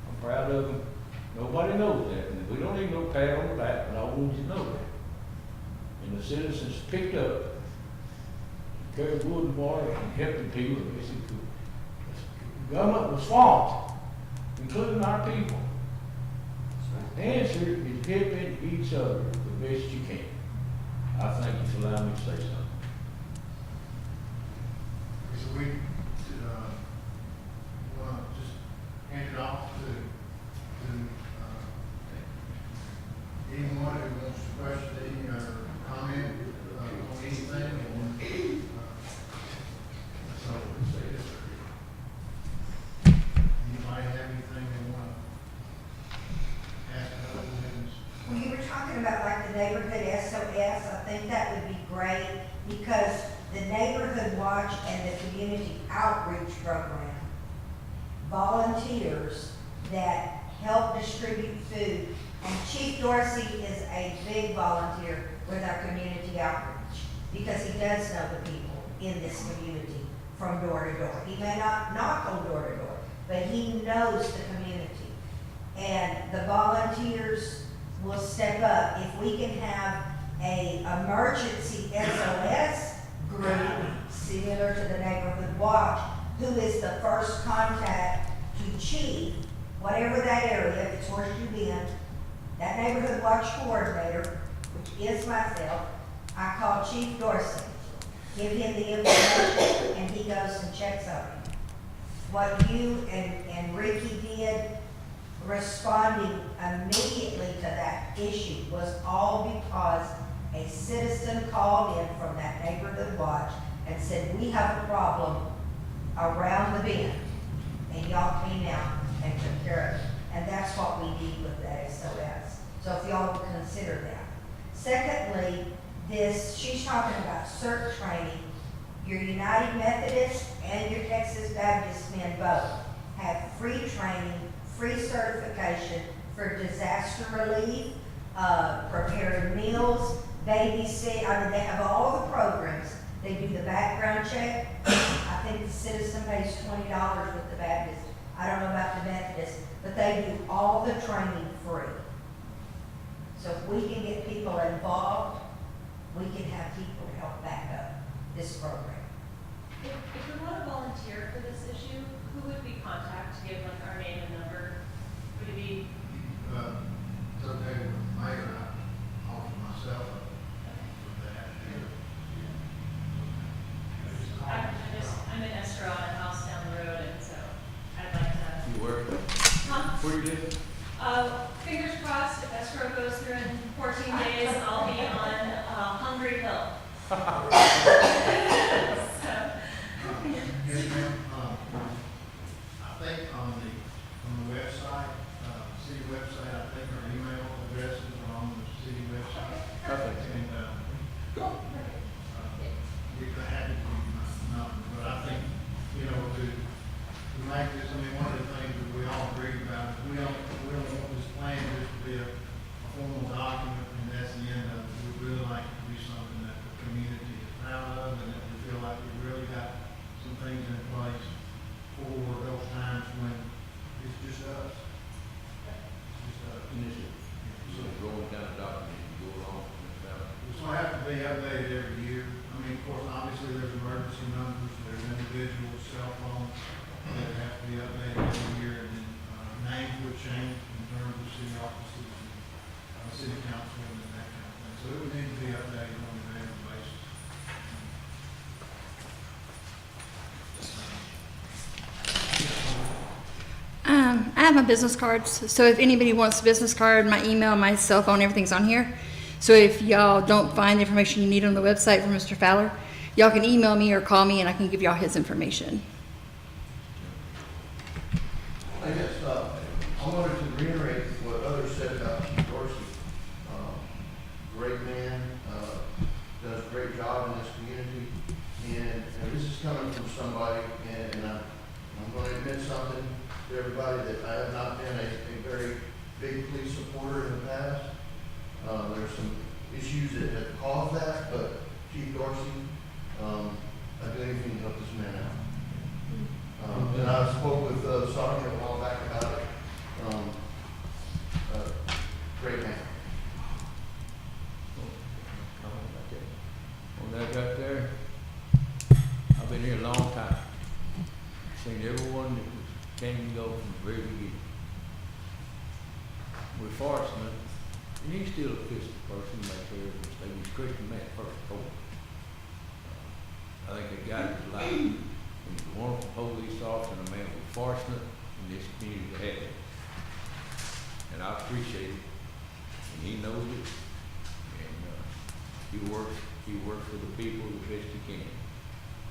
I'm proud of them. Nobody knows that, and we don't even know pat on the back, but I want you to know that. And the citizens picked up, carried wood and water, and helped the people as best they could. The government was swamped, including our people. The answer is helping each other the best you can. I thank you for allowing me to say something. So we, want to just hand it off to anyone who wants to question any or comment on anything. That's all we can say. Anybody have anything they want to ask other than When you were talking about like the neighborhood SOS, I think that would be great because the neighborhood watch and the community outreach program, volunteers that help distribute food, and Chief Dorsey is a big volunteer with our community outreach because he does know the people in this community from door to door. He may not knock on door to door, but he knows the community. And the volunteers will step up. If we can have a emergency SOS group similar to the neighborhood watch, who is the first contact to chief, whatever that area, if it's Horseshoe Bend, that neighborhood watch coordinator, which is myself, I call Chief Dorsey, give him the information, and he goes and checks on it. What you and Ricky did, responding immediately to that issue, was all because a citizen called in from that neighborhood watch and said, we have a problem around the bend, and y'all came out and took care of it. And that's what we need with that SOS. So if y'all would consider that. Secondly, she's talking about CERT training. Your United Methodist and your Texas Baptist men both have free training, free certification for disaster relief, preparing meals, babysit. I mean, they have all the programs. They do the background check. I think the citizen pays $20 with the Baptist. I don't know about the Methodist, but they do all the training free. So if we can get people involved, we can have people help back up this program. If we want to volunteer for this issue, who would we contact to give like our name and number? Would it be? it's okay with the mayor, I offer myself up for that. I'm in Estro on a house down the road, and so I'd like to. You work? Huh? Where you live? Fingers crossed, if escrow goes through in 14 days, I'll be on Hungry Hill. So, Yes, ma'am. I think on the website, city website, I think our email addresses are on the city website. Perfect. And, we're happy to give you my number, but I think, to make this, one of the things that we all agree about is we don't want this plan just to be a formal document and that's the end of it. We'd really like it to be something that the community is proud of and that we feel like we really got some things in place for those times when it's just us. It's just us. So rolling down a document, you go along with that. It's gonna have to be updated every year. Of course, obviously, there's emergency numbers, there's individual cell phones that have to be updated every year, and then, names would change in terms of city offices and, city council and that kind of thing. So it would need to be updated on a daily basis. have my business cards, so if anybody wants a business card, my email, my cell phone, everything's on here. So if y'all don't find the information you need on the website for Mr. Fowler, y'all can email me or call me and I can give y'all his information. I guess, I wanted to reiterate what others said about Chief Dorsey. Great man, does a great job in this community, and this is coming from somebody, and I'm going to admit something to everybody, that I have not been a very big police supporter in the past. There's some issues that have caused that, but Chief Dorsey, I'd do anything to help this man out. And I spoke with Sergeant a while back about it. Great man. On that right there, I've been here a long time. Seen everyone that was came and go from the very beginning. We're fortunate, and he's still a Christian person, make sure everything. He's a Christian man first and foremost. I think that guy is alive. He's a wonderful police officer and a man we're fortunate in this community to have him. And I appreciate it, and he knows it, and he works for the people the best he can.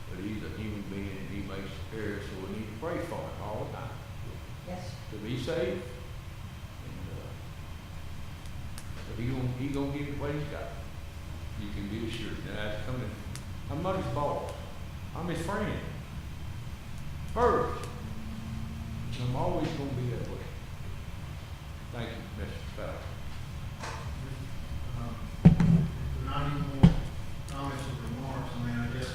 But he's a human being and he makes errors, so we need to pray for him all the time. Yes. To be safe, and but he gonna give it what he's got. You can be assured. And that's coming. I'm not his boss. I'm his friend. First. And I'm always gonna be that way. Thank you, Mr. Fowler. Not any more comments or remarks, I mean, I guess,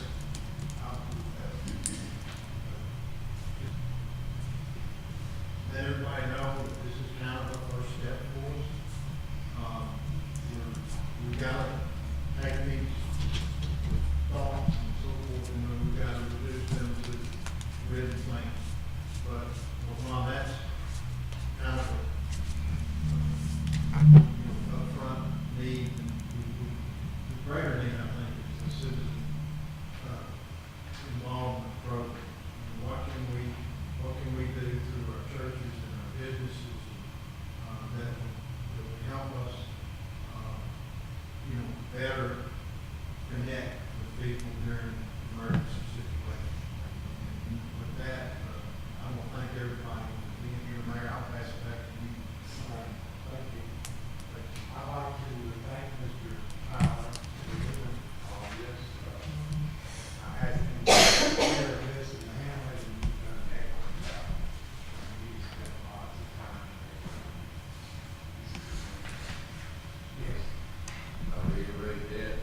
let everybody know that this is kind of a first step for us. We've got to take these thoughts and so forth, and we've got to reduce them to written things. But while that's kind of a upfront need, the greater need, I think, is the citizen involvement program. What can we do through our churches and our businesses that will help us, better connect with people during emergency situations. And with that, I want to thank everybody for being here. Mayor, I'll pass it back to you. Thank you. I'd like to thank Mr. Fowler for doing all this. I had been aware of this in the Hamlet, and you've done an excellent job. You spent lots of time. Yes. I reiterate that.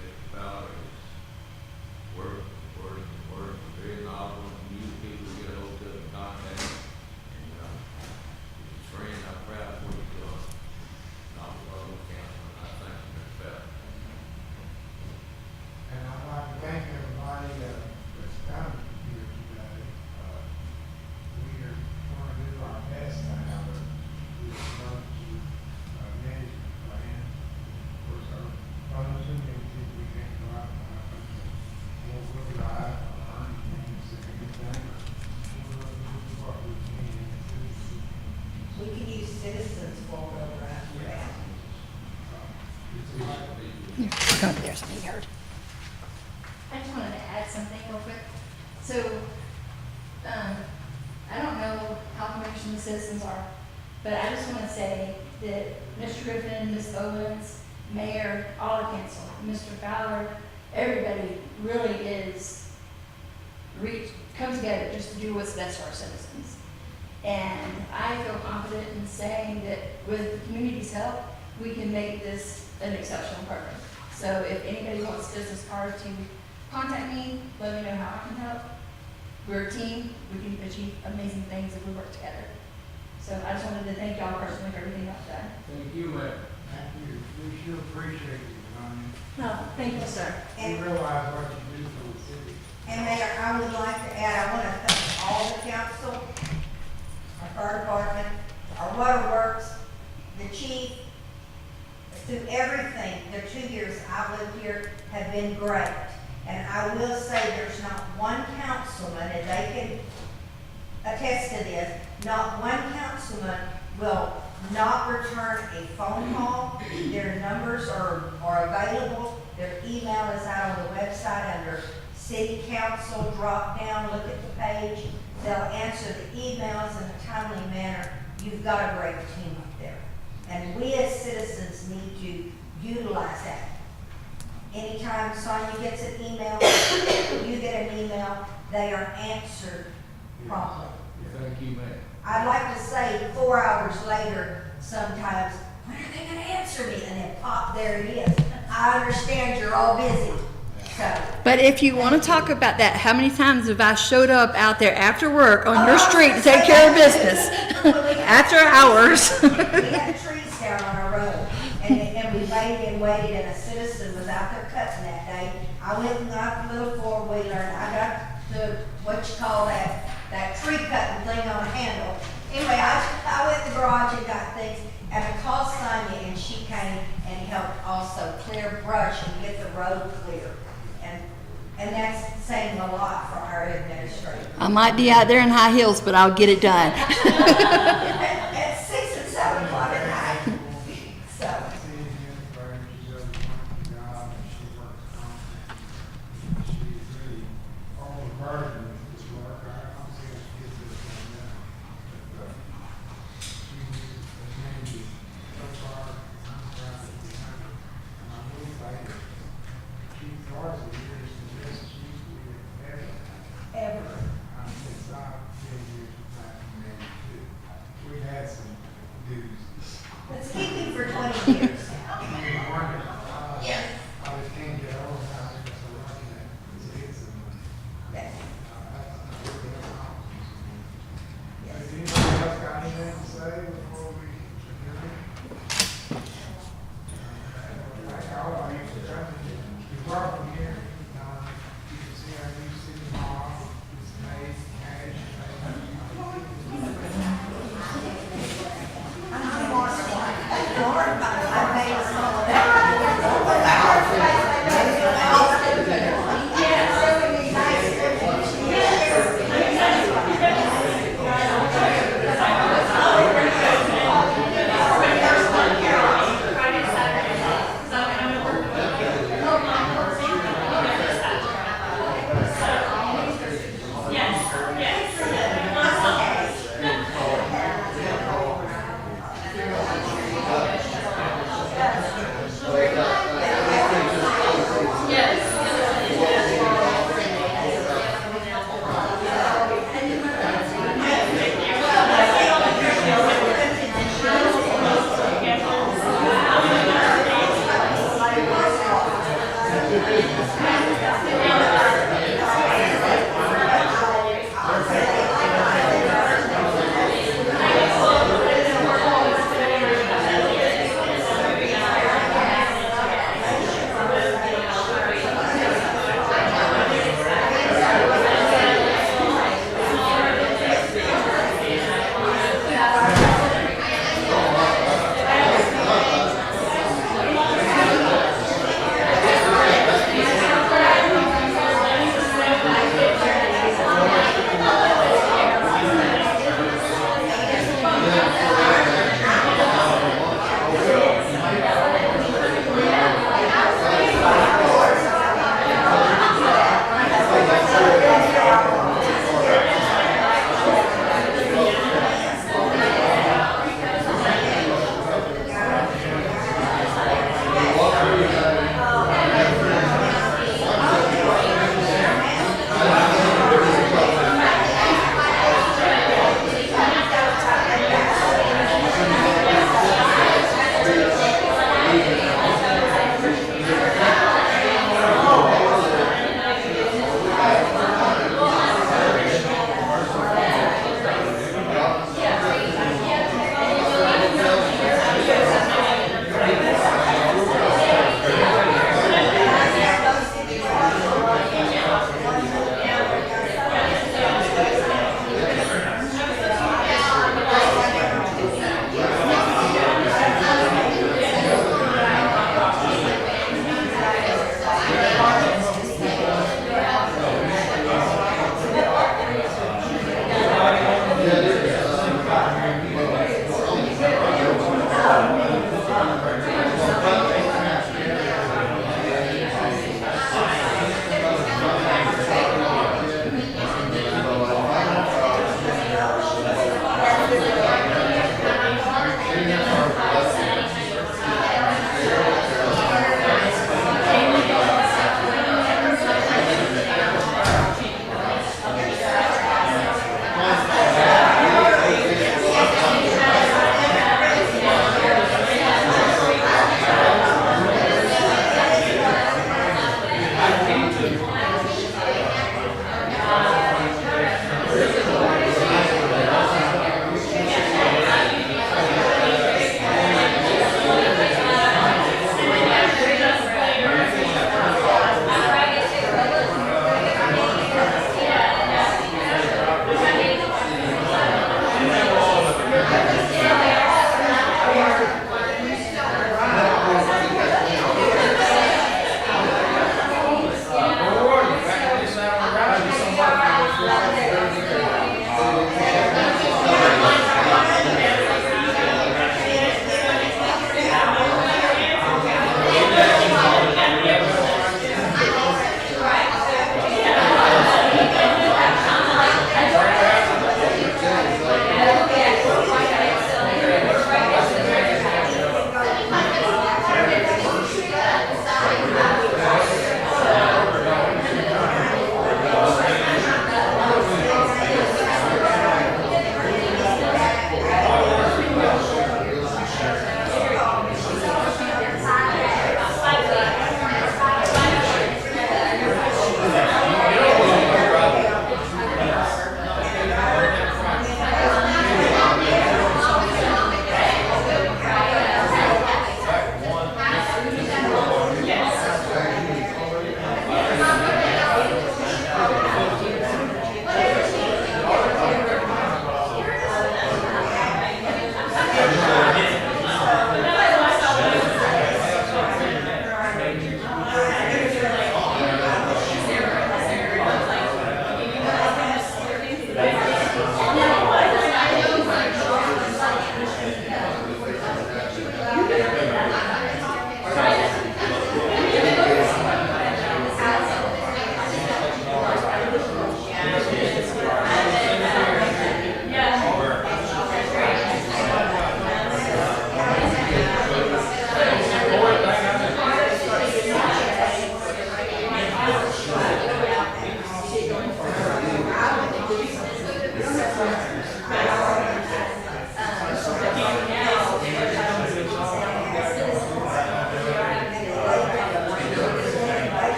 Mr. Fowler is work, very knowledgeable, and new people to get a hold of and contact. And, his friend, I'm proud of what he's done. Not with our own council, and I thank you, Mr. Fowler. And I'd like to thank everybody that's come here today. We are going to do our best to have a good emergency management plan. Of course, our funds and everything, we can't go out and we'll drive or earn things or anything. We'll do what we can. We can use citizens for programs for that. It's like, Here, go over there so you heard. I just wanted to add something real quick. So, I don't know how commissioned the citizens are, but I just want to say that Mr. Griffin, Ms. Owens, Mayor, all the council, Mr. Fowler, everybody really come together just to do what's best for our citizens. And I feel confident in saying that with the community's help, we can make this an exceptional program. So if anybody wants a business card to contact me, let me know how I can help. We're a team. We can achieve amazing things if we work together. So I just wanted to thank y'all personally for everything y'all done. Thank you, Mayor. thank you. We sure appreciate you, Connie. No, thank you, sir. We And, realize what you do for the city. and Mayor, I would like to add, I want to thank all the council, our fire department, our waterworks, the chief, through everything. The 2 years I've lived here have been great. And I will say there's not one councilman, and they can attest to this, Not one councilman will not return a phone call. Their numbers are available. Their email is out on the website under City Council, drop down, look at the page. They'll answer the emails in a timely manner. You've got a great team up there. And we as citizens need to utilize that. Anytime Sonia gets an email, you get an email, they are answered promptly. Thank you, ma'am. I'd like to say 4 hours later, sometimes, when are they gonna answer me? And then pop, there it is. I understand you're all busy, so. But if you want to talk about that, how many times have I showed up out there after work on your street to take care of business? After hours. We had trees down on our road, and we waited, and a citizen was out there cutting that day. I went and got the little four-wheeler, and I got the, what you call that tree cutting thing on a handle. Anyway, I went in the garage and got things, and I called Sonia, and she came and helped also clear brush and get the road clear. And that's saying a lot for our administrator. I might be out there in high heels, but I'll get it done. At 6 and 7 o'clock at night. So, She's does a wonderful job, and she works constantly. She's really all the burden of this work. I don't see us get this one now. But, she's so far, I'm proud of her. And I'm really glad that Chief Dorsey is the best chief we have ever had. ever. It's not 10 years back from then, too. We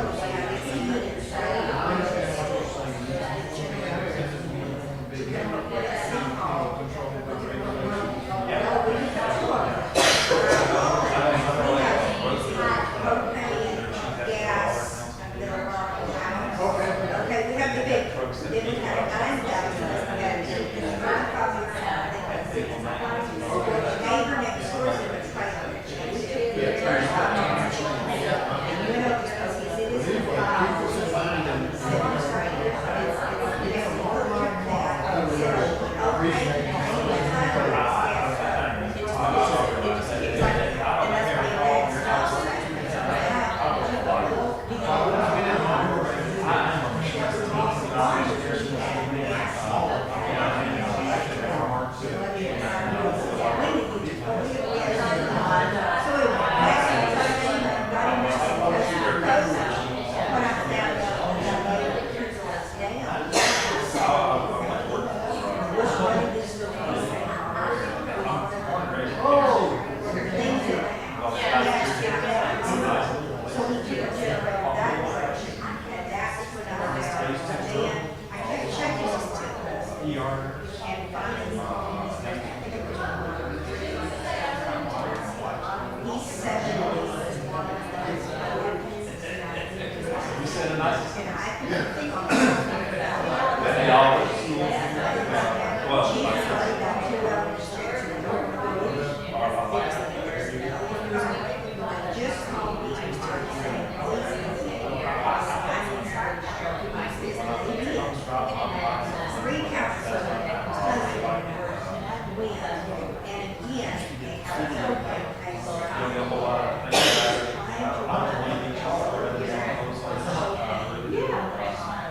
the way I get some money to say. I understand what you're saying. This is one of the big, controlled by regulations. Propane, gas, okay, we have the big, then we have 9,000, and it's not probably, I think that's 6,000. Neighbor next door is in the price of it. And you know, because he said it's a five.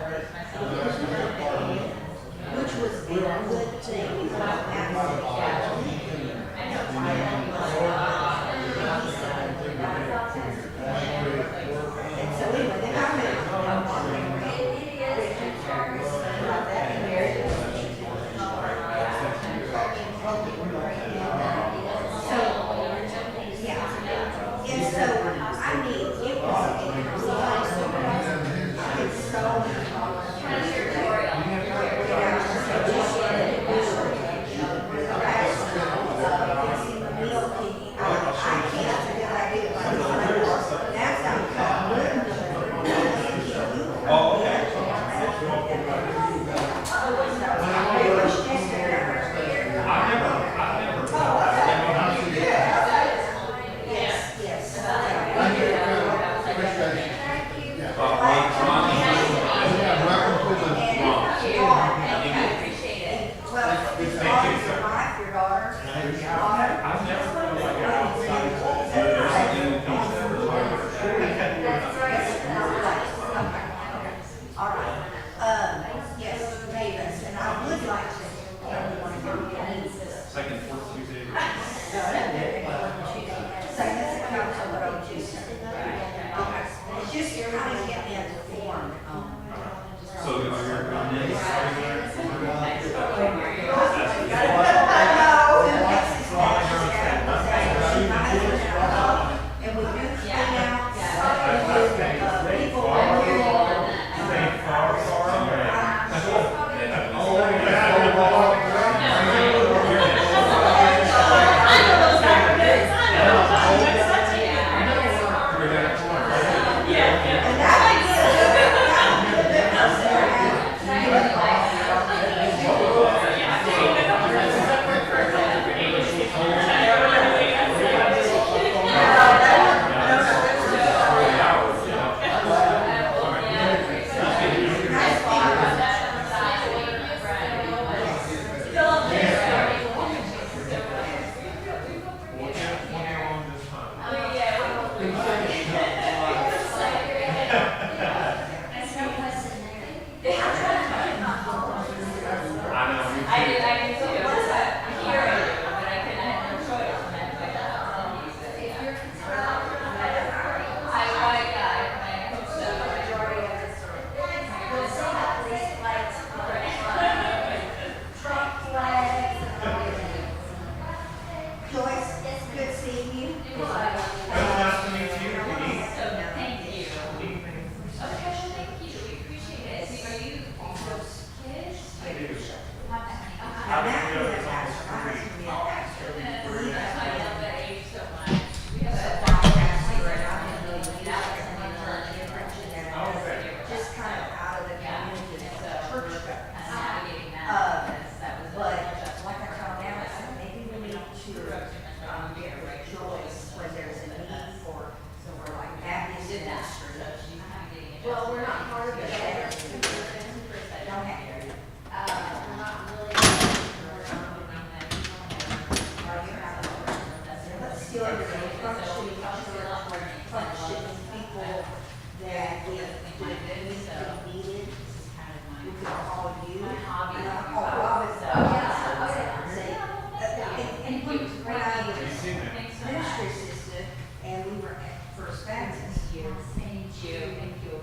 Well, we're not part of the Don't better. have to. We're not really, we're not doing that. Or you have a, but still, you're functioning people that if needed, we could call you. My hobby. And I'll call Robin. Say, and when I was Thanks so much. ministry assistant, and we were at First Baptist, Thank you. Thank you.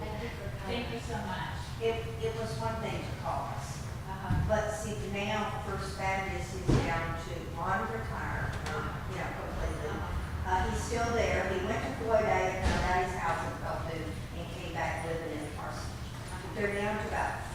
Thank you so much. it was one thing to call us. But see, now First Baptist is down to one retired, completely. He's still there. He went to Floyd A, found out his house in Belton, and came back living in Parsons. They're down to about